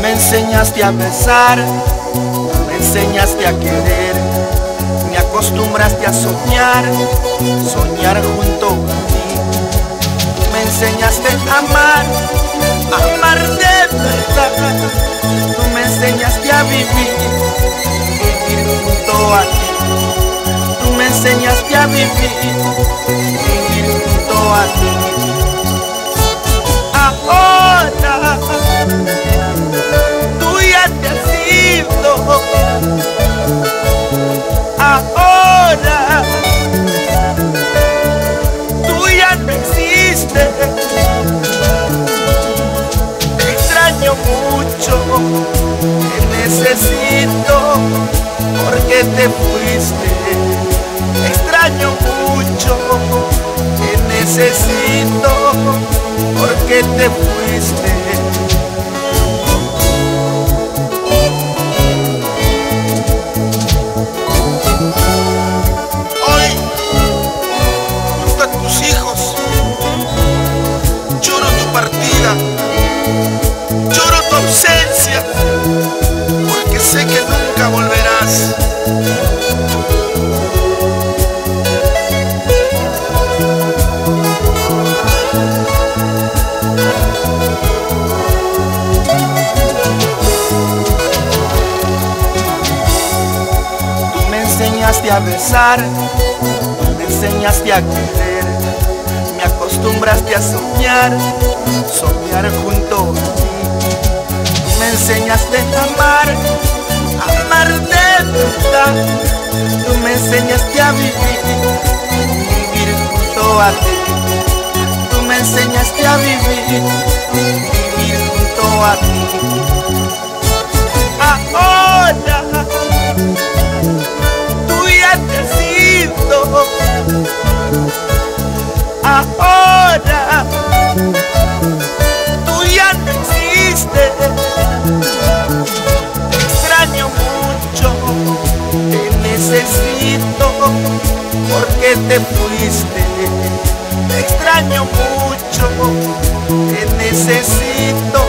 Me enseñaste a besar, me enseñaste a querer, me acostumbraste a soñar, soñar junto a ti. Me enseñaste a amar, amar de verdad. Tú me enseñaste a vivir, vivir junto a ti. Tú me enseñaste a vivir, vivir junto a ti. Ahora tú ya te has ido. Ahora tú ya no existes. Te extraño mucho, te necesito, porque te fuiste. Te extraño mucho, te necesito, porque te fuiste. Hoy, junto a tus hijos, lloro tu partida, lloro tu ausencia, porque sé que nunca volverás. Me enseñaste a besar, me enseñaste a querer, me acostumbraste a soñar, soñar junto a ti. Me enseñaste a amar, amar de verdad. Tú me enseñaste a vivir, vivir junto a ti. Tú me enseñaste a vivir, vivir junto a ti. Ahora te has ido. Ahora tú ya no existes. Te extraño mucho, te necesito, porque te fuiste. Te extraño mucho, te necesito,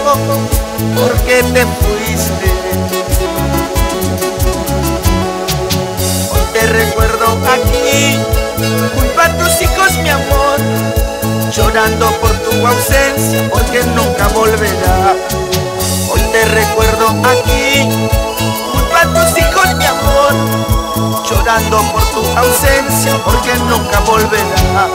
porque te fuiste. Te recuerdo aquí, junto a tus hijos, mi amor, llorando por tu ausencia, porque nunca volverá. Hoy te recuerdo aquí, junto a tus hijos, mi amor, llorando por tu ausencia, porque nunca volverá.